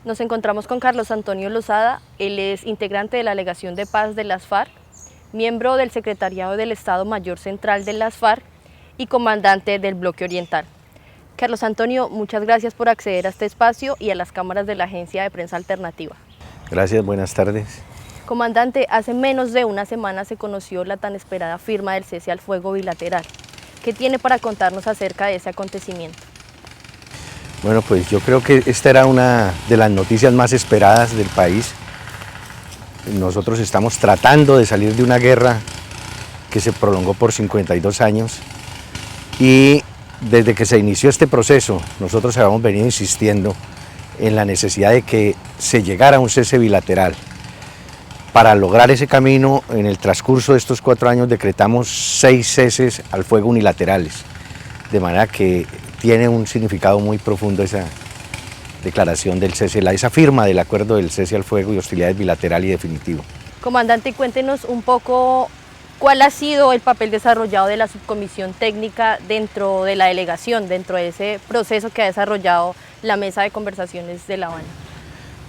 Nos encontramos con Carlos Antonio Lozada, él es integrante de la Delegación de Paz de las FARC, miembro del Secretariado del Estado Mayor Central de las FARC y comandante del Bloque Oriental. Carlos Antonio, muchas gracias por acceder a este espacio y a las cámaras de la Agencia de Prensa Alternativa. Gracias, buenas tardes. Comandante, hace menos de una semana se conoció la tan esperada firma del cese al fuego bilateral. ¿Qué tiene para contarnos acerca de ese acontecimiento? Bueno, pues yo creo que esta era una de las noticias más esperadas del país. Nosotros estamos tratando de salir de una guerra que se prolongó por 52 años y desde que se inició este proceso nosotros habíamos venido insistiendo en la necesidad de que se llegara a un cese bilateral. Para lograr ese camino, en el transcurso de estos 4 años decretamos 6 ceses al fuego unilaterales, de manera que tiene un significado muy profundo esa declaración del cese, esa firma del acuerdo del cese al fuego y hostilidades bilateral y definitivo. Comandante, cuéntenos un poco cuál ha sido el papel desarrollado de la subcomisión técnica dentro de la delegación, dentro de ese proceso que ha desarrollado la mesa de conversaciones de La Habana.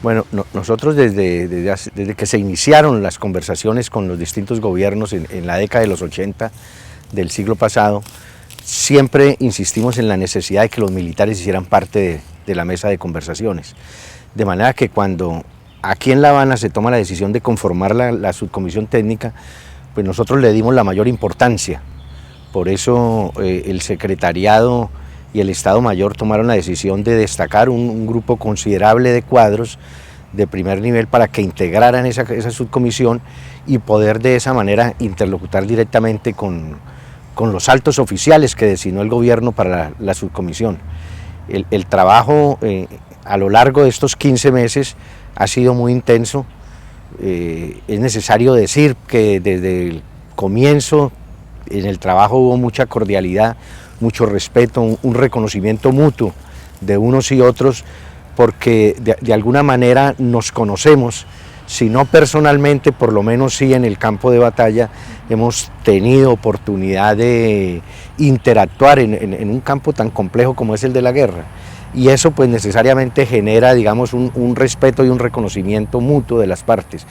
Bueno, nosotros desde que se iniciaron las conversaciones con los distintos gobiernos en la década de los 80 del siglo pasado, siempre insistimos en la necesidad de que los militares hicieran parte de la mesa de conversaciones. De manera que cuando aquí en La Habana se toma la decisión de conformar la subcomisión técnica, pues nosotros le dimos la mayor importancia. Por eso el secretariado y el Estado Mayor tomaron la decisión de destacar un grupo considerable de cuadros de primer nivel para que integraran esa subcomisión y poder de esa manera interlocutar directamente con los altos oficiales que designó el gobierno para la subcomisión. El trabajo a lo largo de estos 15 meses ha sido muy intenso. Es necesario decir que desde el comienzo en el trabajo hubo mucha cordialidad, mucho respeto, un reconocimiento mutuo de unos y otros, porque de alguna manera nos conocemos, si no personalmente, por lo menos sí en el campo de batalla hemos tenido oportunidad de interactuar en un campo tan complejo como es el de la guerra. Y eso pues necesariamente genera, digamos, un respeto y un reconocimiento mutuo de las partes.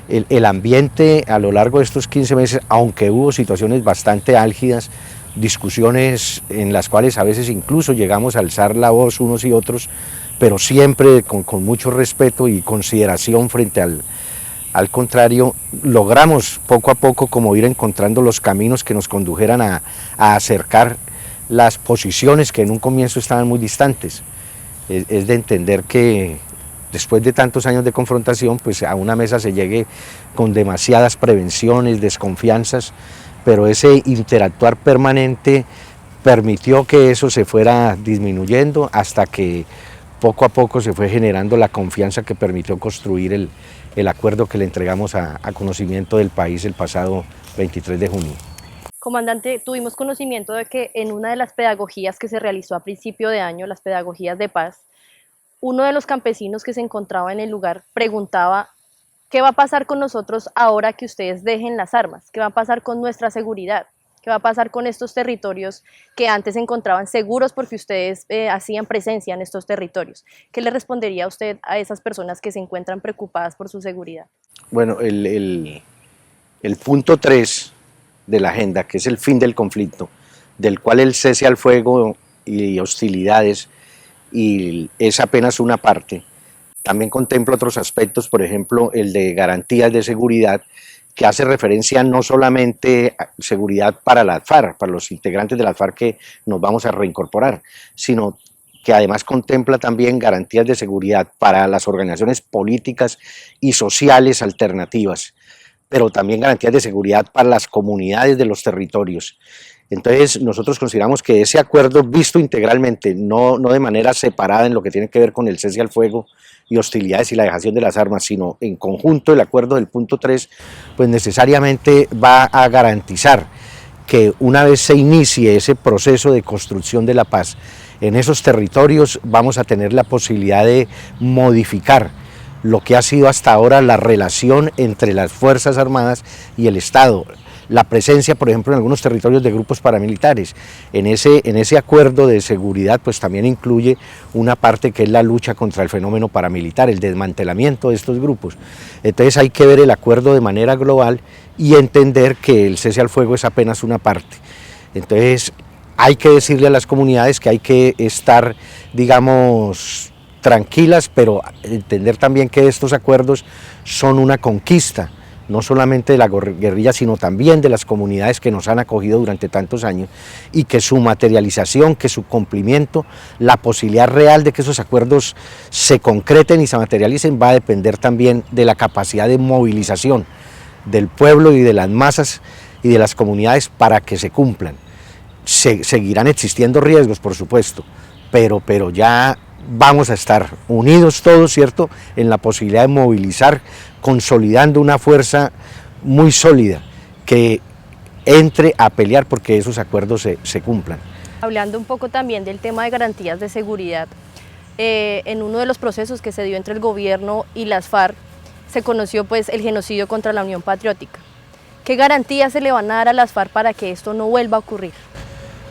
El ambiente a lo largo de estos 15 meses, aunque hubo situaciones bastante álgidas, discusiones en las cuales a veces incluso llegamos a alzar la voz unos y otros, pero siempre con mucho respeto y consideración frente al contrario, logramos poco a poco como ir encontrando los caminos que nos condujeran a acercar las posiciones que en un comienzo estaban muy distantes. Es de entender que después de tantos años de confrontación, pues a una mesa se llegue con demasiadas prevenciones, desconfianzas, pero ese interactuar permanente permitió que eso se fuera disminuyendo hasta que poco a poco se fue generando la confianza que permitió construir el acuerdo que le entregamos a conocimiento del país el pasado 23 de junio. Comandante, tuvimos conocimiento de que en una de las pedagogías que se realizó a principio de año, las pedagogías de paz, uno de los campesinos que se encontraba en el lugar preguntaba: ¿qué va a pasar con nosotros ahora que ustedes dejen las armas? ¿Qué va a pasar con nuestra seguridad? ¿Qué va a pasar con estos territorios que antes se encontraban seguros porque ustedes hacían presencia en estos territorios? ¿Qué le respondería usted a esas personas que se encuentran preocupadas por su seguridad? Bueno, el punto 3 de la agenda, que es el fin del conflicto, del cual el cese al fuego y hostilidades y es apenas una parte, también contempla otros aspectos, por ejemplo el de garantías de seguridad, que hace referencia no solamente a seguridad para la FARC, para los integrantes de la FARC que nos vamos a reincorporar, sino que además contempla también garantías de seguridad para las organizaciones políticas y sociales alternativas, pero también garantías de seguridad para las comunidades de los territorios. Entonces nosotros consideramos que ese acuerdo visto integralmente, no de manera separada en lo que tiene que ver con el cese al fuego y hostilidades y la dejación de las armas, sino en conjunto el acuerdo del punto 3, pues necesariamente va a garantizar que una vez se inicie ese proceso de construcción de la paz en esos territorios, vamos a tener la posibilidad de modificar lo que ha sido hasta ahora la relación entre las Fuerzas Armadas y el Estado. la presencia, por ejemplo, en algunos territorios de grupos paramilitares. En ese acuerdo de seguridad pues también incluye una parte que es la lucha contra el fenómeno paramilitar, el desmantelamiento de estos grupos. Entonces hay que ver el acuerdo de manera global y entender que el cese al fuego es apenas una parte. Entonces hay que decirle a las comunidades que hay que estar, digamos, tranquilas, pero entender también que estos acuerdos son una conquista, no solamente de la guerrilla, sino también de las comunidades que nos han acogido durante tantos años, y que su materialización, que su cumplimiento, la posibilidad real de que esos acuerdos se concreten y se materialicen va a depender también de la capacidad de movilización del pueblo y de las masas y de las comunidades para que se cumplan. Seguirán existiendo riesgos, por supuesto, pero ya vamos a estar unidos todos, ¿cierto?, en la posibilidad de movilizar, consolidando una fuerza muy sólida que entre a pelear porque esos acuerdos se cumplan. Hablando un poco también del tema de garantías de seguridad, en uno de los procesos que se dio entre el gobierno y las FARC, se conoció pues el genocidio contra la Unión Patriótica. ¿Qué garantías se le van a dar a las FARC para que esto no vuelva a ocurrir?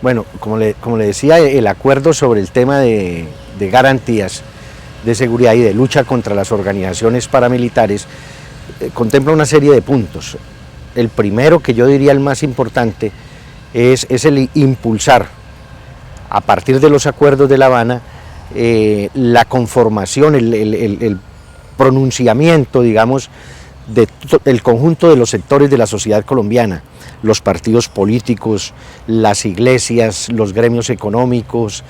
Bueno, como le decía, el acuerdo sobre el tema de garantías de seguridad y de lucha contra las organizaciones paramilitares contempla una serie de puntos. El primero, que yo diría el más importante, es el impulsar, a partir de los acuerdos de La Habana, la conformación, el pronunciamiento, digamos, del conjunto de los sectores de la sociedad colombiana, los partidos políticos, las iglesias, los gremios económicos,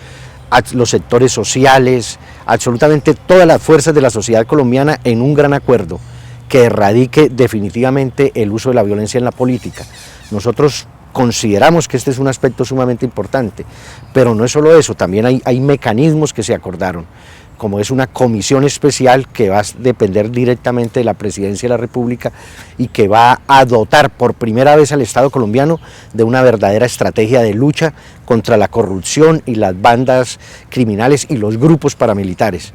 los sectores sociales, absolutamente todas las fuerzas de la sociedad colombiana en un gran acuerdo que erradique definitivamente el uso de la violencia en la política. Nosotros consideramos que este es un aspecto sumamente importante, pero no es solo eso, también hay mecanismos que se acordaron, como es una comisión especial que va a depender directamente de la Presidencia de la República y que va a dotar por primera vez al Estado colombiano de una verdadera estrategia de lucha contra la corrupción y las bandas criminales y los grupos paramilitares.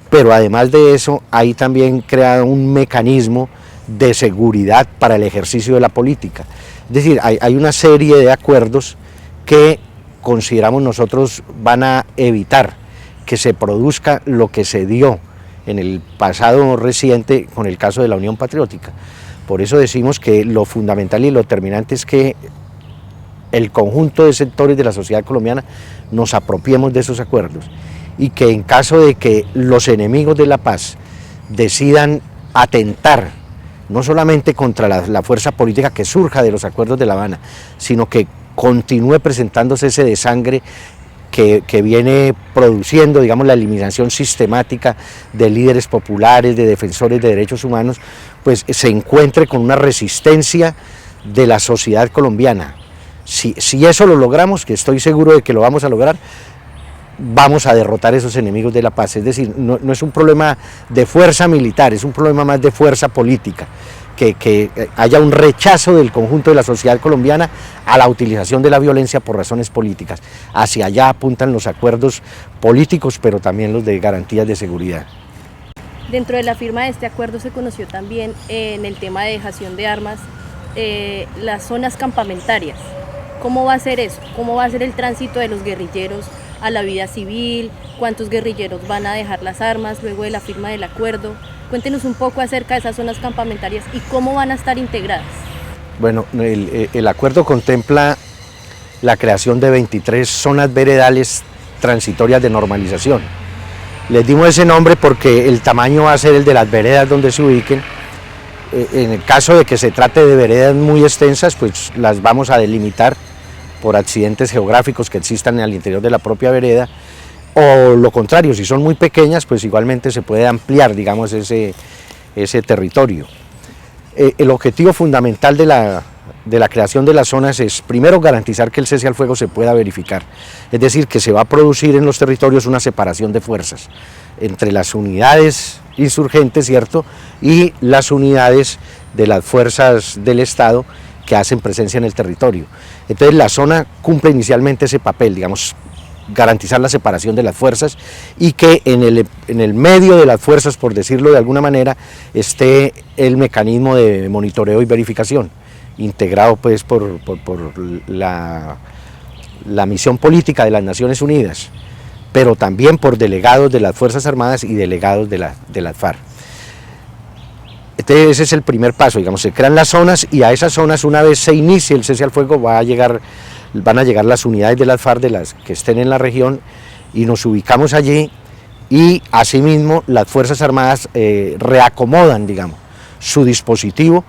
Pero además de eso, hay también creado un mecanismo de seguridad para el ejercicio de la política. Es decir, hay una serie de acuerdos que consideramos nosotros van a evitar que se produzca lo que se dio en el pasado reciente con el caso de la Unión Patriótica. Por eso decimos que lo fundamental y lo determinante es que el conjunto de sectores de la sociedad colombiana nos apropiemos de esos acuerdos y que en caso de que los enemigos de la paz decidan atentar no solamente contra la fuerza política que surja de los acuerdos de La Habana, sino que continúe presentándose ese desangre que viene produciendo, digamos, la eliminación sistemática de líderes populares, de defensores de derechos humanos, pues se encuentre con una resistencia de la sociedad colombiana. Si eso lo logramos, que estoy seguro de que lo vamos a lograr, vamos a derrotar esos enemigos de la paz. Es decir, no es un problema de fuerza militar, es un problema más de fuerza política. Que haya un rechazo del conjunto de la sociedad colombiana a la utilización de la violencia por razones políticas. Hacia allá apuntan los acuerdos políticos, pero también los de garantías de seguridad. Dentro de la firma de este acuerdo se conoció también en el tema de dejación de armas las zonas campamentarias. ¿Cómo va a ser eso? ¿Cómo va a ser el tránsito de los guerrilleros a la vida civil? ¿Cuántos guerrilleros van a dejar las armas luego de la firma del acuerdo? Cuéntenos un poco acerca de esas zonas campamentarias y cómo van a estar integradas. Bueno, el acuerdo contempla la creación de 23 zonas veredales transitorias de normalización. Les dimos ese nombre porque el tamaño va a ser el de las veredas donde se ubiquen. En el caso de que se trate de veredas muy extensas, pues las vamos a delimitar por accidentes geográficos que existan al interior de la propia vereda, o lo contrario, si son muy pequeñas, pues igualmente se puede ampliar, digamos, ese territorio. El objetivo fundamental de la creación de las zonas es, primero, garantizar que el cese al fuego se pueda verificar, es decir, que se va a producir en los territorios una separación de fuerzas entre las unidades insurgentes, ¿cierto?, y las unidades de las fuerzas del Estado que hacen presencia en el territorio. Entonces la zona cumple inicialmente ese papel, digamos, garantizar la separación de las fuerzas y que en el medio de las fuerzas, por decirlo de alguna manera, esté el mecanismo de monitoreo y verificación. integrado pues por la misión política de las Naciones Unidas, pero también por delegados de las Fuerzas Armadas y delegados de las FARC. Entonces ese es el primer paso, digamos, se crean las zonas y a esas zonas, una vez se inicie el cese al fuego, van a llegar las unidades de las FARC de las que estén en la región y nos ubicamos allí, y asimismo las Fuerzas Armadas reacomodan, digamos, su dispositivo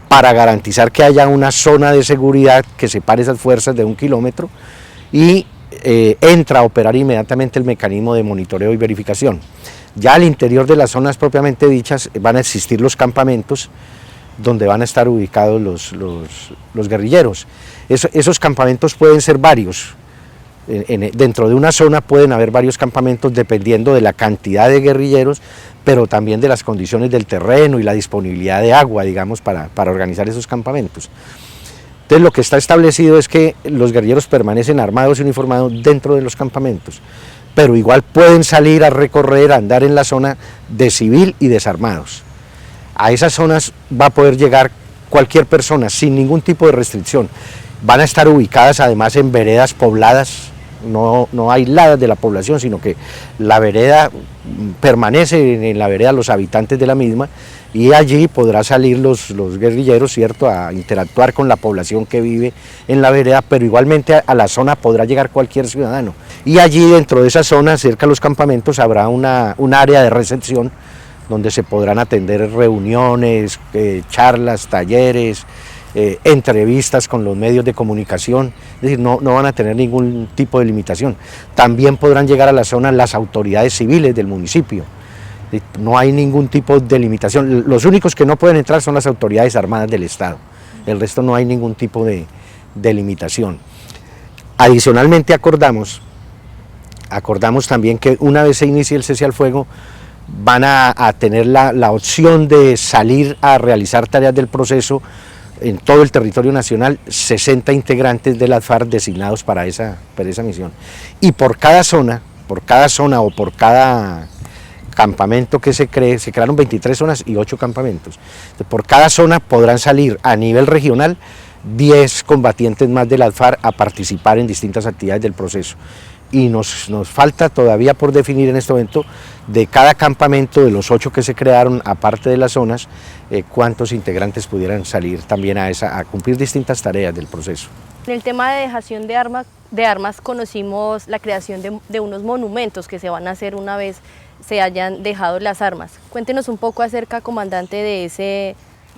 para garantizar que haya una zona de seguridad que separe esas fuerzas de 1 kilómetro, y entra a operar inmediatamente el mecanismo de monitoreo y verificación. Ya al interior de las zonas propiamente dichas van a existir los campamentos donde van a estar ubicados los guerrilleros. Esos campamentos pueden ser varios. Dentro de una zona pueden haber varios campamentos dependiendo de la cantidad de guerrilleros, pero también de las condiciones del terreno y la disponibilidad de agua, digamos, para organizar esos campamentos. Entonces lo que está establecido es que los guerrilleros permanecen armados y uniformados dentro de los campamentos, pero igual pueden salir a recorrer, a andar en la zona de civil y desarmados. A esas zonas va a poder llegar cualquier persona sin ningún tipo de restricción. Van a estar ubicadas además en veredas pobladas, no aisladas de la población, sino que la vereda permanece en la vereda los habitantes de la misma, y allí podrá salir los guerrilleros, ¿cierto?, a interactuar con la población que vive en la vereda, pero igualmente a la zona podrá llegar cualquier ciudadano. Y allí dentro de esa zona, cerca de los campamentos, habrá un área de recepción donde se podrán atender reuniones, charlas, talleres, entrevistas con los medios de comunicación, es decir, no van a tener ningún tipo de limitación. También podrán llegar a la zona las autoridades civiles del municipio, no hay ningún tipo de limitación. Los únicos que no pueden entrar son las autoridades armadas del Estado, el resto no hay ningún tipo de limitación. Adicionalmente acordamos también que una vez se inicie el cese al fuego, van a tener la opción de salir a realizar tareas del proceso en todo el territorio nacional, 60 integrantes de las FARC designados para esa misión. Y por cada zona o por cada campamento que se crearon 23 zonas y 8 campamentos. Entonces, por cada zona podrán salir a nivel regional 10 combatientes más de las FARC a participar en distintas actividades del proceso. Y nos falta todavía por definir en este momento, de cada campamento, de los 8 que se crearon, aparte de las zonas, cuántos integrantes pudieran salir también a cumplir distintas tareas del proceso. En el tema de dejación de armas conocimos la creación de unos monumentos que se van a hacer una vez se hayan dejado las armas. Cuéntenos un poco acerca, comandante, de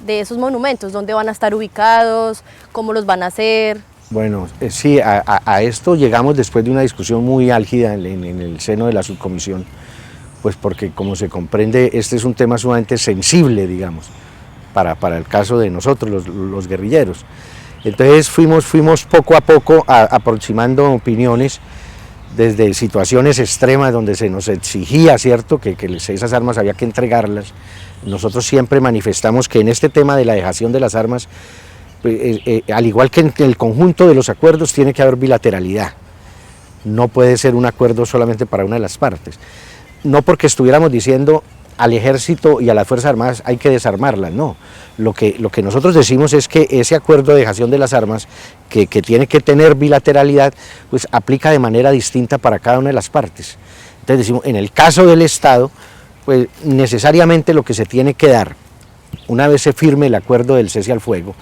esos monumentos, dónde van a estar ubicados, cómo los van a hacer. Bueno, sí, a esto llegamos después de una discusión muy álgida en el seno de la subcomisión, pues porque, como se comprende, este es un tema sumamente sensible, digamos, para el caso de nosotros, los guerrilleros. Entonces fuimos poco a poco aproximando opiniones, desde situaciones extremas donde se nos exigía, ¿cierto?, que esas armas había que entregarlas. Nosotros siempre manifestamos que en este tema de la dejación de las armas, al igual que en el conjunto de los acuerdos, tiene que haber bilateralidad. No puede ser un acuerdo solamente para una de las partes. No porque estuviéramos diciendo al ejército y a las Fuerzas Armadas hay que desarmarlas, no. Lo que nosotros decimos es que ese acuerdo de dejación de las armas, que tiene que tener bilateralidad, pues aplica de manera distinta para cada una de las partes. Entonces decimos, en el caso del Estado, pues necesariamente lo que se tiene que dar, una vez se firme el acuerdo del cese al fuego,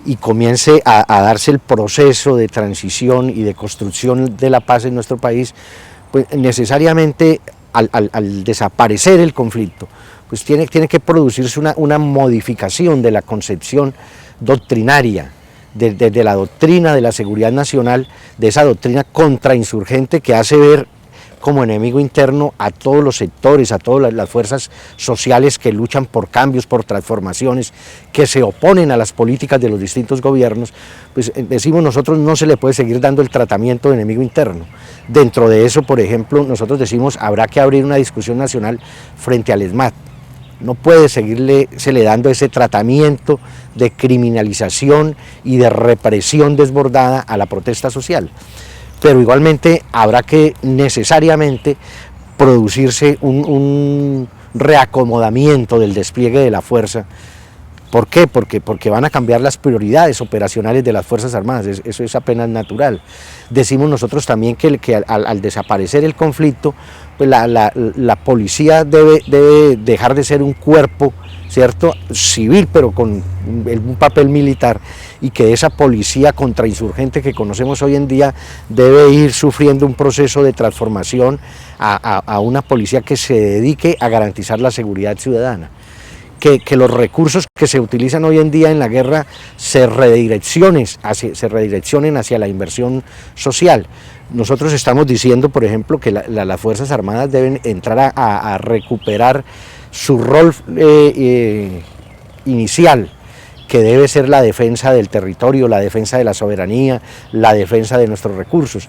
y comience a darse el proceso de transición y de construcción de la paz en nuestro país, pues necesariamente al desaparecer el conflicto, pues tiene que producirse una modificación de la concepción doctrinaria, de la doctrina de la seguridad nacional, de esa doctrina contrainsurgente que hace ver como enemigo interno a todos los sectores, a todas las fuerzas sociales que luchan por cambios, por transformaciones, que se oponen a las políticas de los distintos gobiernos. Pues decimos nosotros, no se le puede seguir dando el tratamiento de enemigo interno. Dentro de eso, por ejemplo, nosotros decimos, habrá que abrir una discusión nacional frente al ESMAD. No puede se le dando ese tratamiento de criminalización y de represión desbordada a la protesta social. Pero igualmente habrá que necesariamente producirse un reacomodamiento del despliegue de la fuerza, ¿Por qué? Porque van a cambiar las prioridades operacionales de las Fuerzas Armadas, eso es apenas natural. Decimos nosotros también que al desaparecer el conflicto, pues la policía debe dejar de ser un cuerpo, ¿cierto?, civil, pero con un papel militar, y que esa policía contrainsurgente que conocemos hoy en día debe ir sufriendo un proceso de transformación a una policía que se dedique a garantizar la seguridad ciudadana. Que los recursos que se utilizan hoy en día en la guerra se redireccionen hacia la inversión social. Nosotros estamos diciendo, por ejemplo, que las Fuerzas Armadas deben entrar a recuperar su rol inicial, que debe ser la defensa del territorio, la defensa de la soberanía, la defensa de nuestros recursos.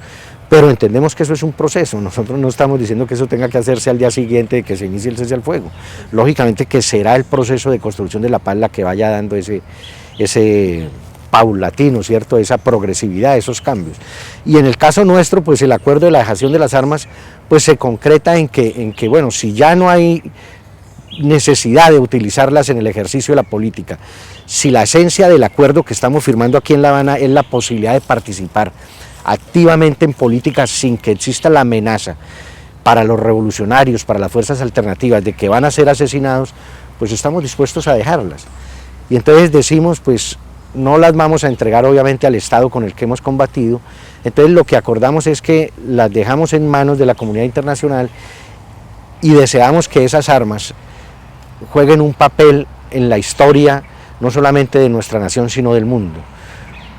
Pero entendemos que eso es un proceso, nosotros no estamos diciendo que eso tenga que hacerse al día siguiente de que se inicie el cese al fuego. Lógicamente que será el proceso de construcción de la paz la que vaya dando ese paulatino, ¿cierto?, esa progresividad, esos cambios. Y en el caso nuestro, pues el acuerdo de la dejación de las armas, pues se concreta en que bueno, si ya no hay necesidad de utilizarlas en el ejercicio de la política, si la esencia del acuerdo que estamos firmando aquí en La Habana es la posibilidad de participar activamente en política sin que exista la amenaza para los revolucionarios, para las fuerzas alternativas de que van a ser asesinados, pues estamos dispuestos a dejarlas. Y entonces decimos, pues no las vamos a entregar obviamente al Estado con el que hemos combatido, entonces lo que acordamos es que las dejamos en manos de la comunidad internacional y deseamos que esas armas jueguen un papel en la historia no solamente de nuestra nación sino del mundo.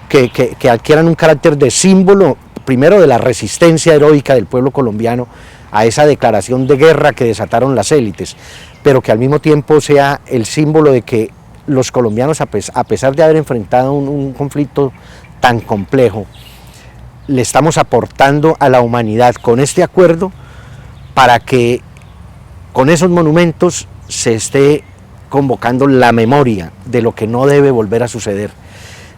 Que adquieran un carácter de símbolo, primero de la resistencia heroica del pueblo colombiano a esa declaración de guerra que desataron las élites, pero que al mismo tiempo sea el símbolo de que los colombianos, a pesar de haber enfrentado un conflicto tan complejo, le estamos aportando a la humanidad con este acuerdo para que con esos monumentos se esté convocando la memoria de lo que no debe volver a suceder,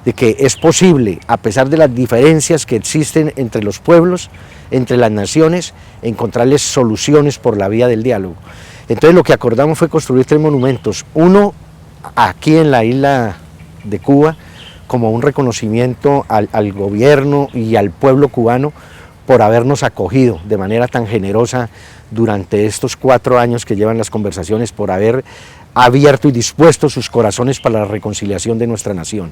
de que es posible, a pesar de las diferencias que existen entre los pueblos, entre las naciones, encontrarles soluciones por la vía del diálogo. Entonces lo que acordamos fue construir 3 monumentos, uno aquí en la isla de Cuba, como un reconocimiento al gobierno y al pueblo cubano por habernos acogido de manera tan generosa durante estos 4 años que llevan las conversaciones, por haber abierto y dispuesto sus corazones para la reconciliación de nuestra nación.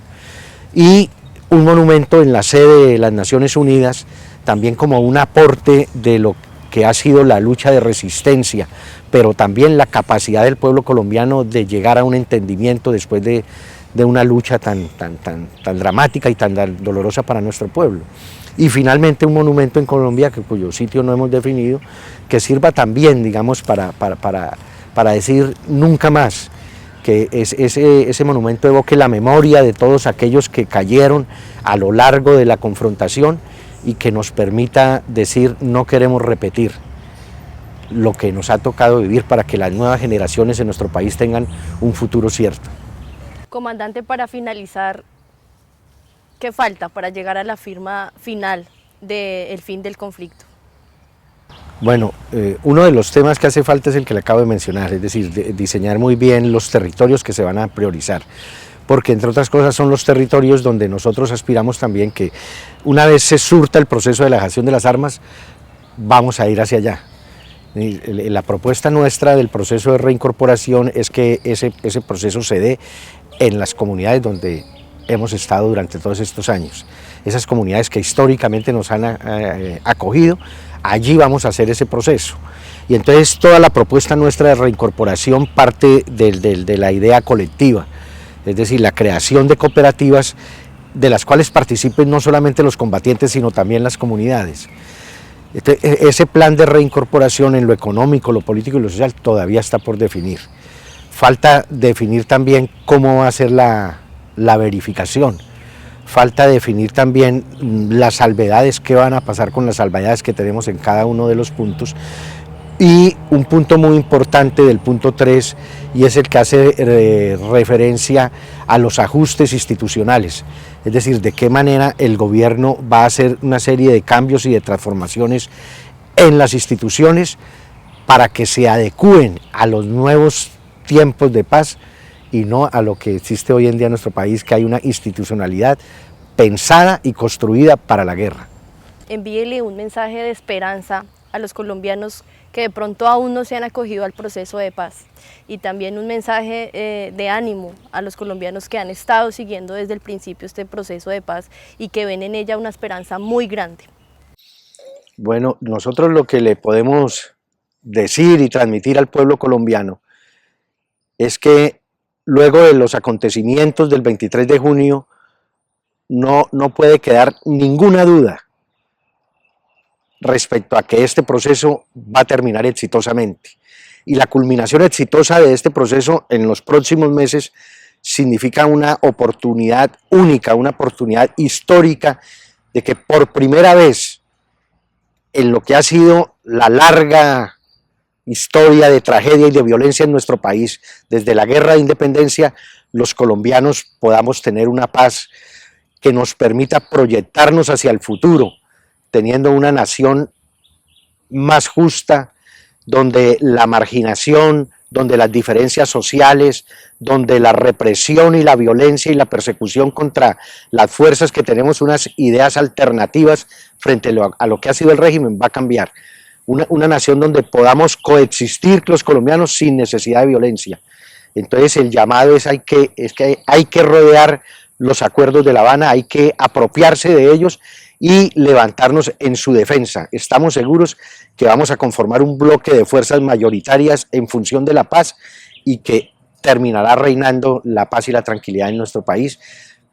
Y un monumento en la sede de las Naciones Unidas, también como un aporte de lo que ha sido la lucha de resistencia, pero también la capacidad del pueblo colombiano de llegar a un entendimiento después de una lucha tan dramática y tan dolorosa para nuestro pueblo. Y finalmente un monumento en Colombia, cuyo sitio no hemos definido, que sirva también, digamos, para decir nunca más, que ese monumento evoque la memoria de todos aquellos que cayeron a lo largo de la confrontación y que nos permita decir no queremos repetir lo que nos ha tocado vivir para que las nuevas generaciones en nuestro país tengan un futuro cierto. Comandante, para finalizar, ¿qué falta para llegar a la firma final del fin del conflicto? Bueno, uno de los temas que hace falta es el que le acabo de mencionar, es decir, diseñar muy bien los territorios que se van a priorizar, porque entre otras cosas son los territorios donde nosotros aspiramos también que una vez se surta el proceso de la dejación de las armas, vamos a ir hacia allá. La propuesta nuestra del proceso de reincorporación es que ese proceso se dé en las comunidades donde hemos estado durante todos estos años, esas comunidades que históricamente nos han acogido. Allí vamos a hacer ese proceso. Y entonces toda la propuesta nuestra de reincorporación parte de la idea colectiva, es decir, la creación de cooperativas de las cuales participen no solamente los combatientes, sino también las comunidades. Ese plan de reincorporación en lo económico, lo político y lo social todavía está por definir. Falta definir también cómo va a ser la verificación. Falta definir también las salvedades, qué van a pasar con las salvedades que tenemos en cada uno de los puntos. Y un punto muy importante del punto 3, y es el que hace referencia a los ajustes institucionales, es decir, de qué manera el gobierno va a hacer una serie de cambios y de transformaciones en las instituciones para que se adecúen a los nuevos tiempos de paz y no a lo que existe hoy en día en nuestro país, que hay una institucionalidad pensada y construida para la guerra. Envíele un mensaje de esperanza a los colombianos que de pronto aún no se han acogido al proceso de paz, y también un mensaje de ánimo a los colombianos que han estado siguiendo desde el principio este proceso de paz y que ven en ella una esperanza muy grande. Bueno, nosotros lo que le podemos decir y transmitir al pueblo colombiano es que luego de los acontecimientos del 23 de junio no puede quedar ninguna duda respecto a que este proceso va a terminar exitosamente. Y la culminación exitosa de este proceso en los próximos meses significa una oportunidad única, una oportunidad histórica de que por primera vez en lo que ha sido la larga historia de tragedia y de violencia en nuestro país, desde la guerra de independencia, los colombianos podamos tener una paz que nos permita proyectarnos hacia el futuro, teniendo una nación más justa, donde la marginación, donde las diferencias sociales, donde la represión y la violencia y la persecución contra las fuerzas que tenemos unas ideas alternativas frente a lo que ha sido el régimen va a cambiar. Una nación donde podamos coexistir los colombianos sin necesidad de violencia. Entonces el llamado es que hay que rodear los acuerdos de La Habana, hay que apropiarse de ellos y levantarnos en su defensa. Estamos seguros que vamos a conformar un bloque de fuerzas mayoritarias en función de la paz y que terminará reinando la paz y la tranquilidad en nuestro país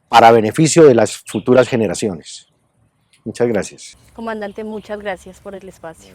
para beneficio de las futuras generaciones. Muchas gracias. Comandante, muchas gracias por el espacio.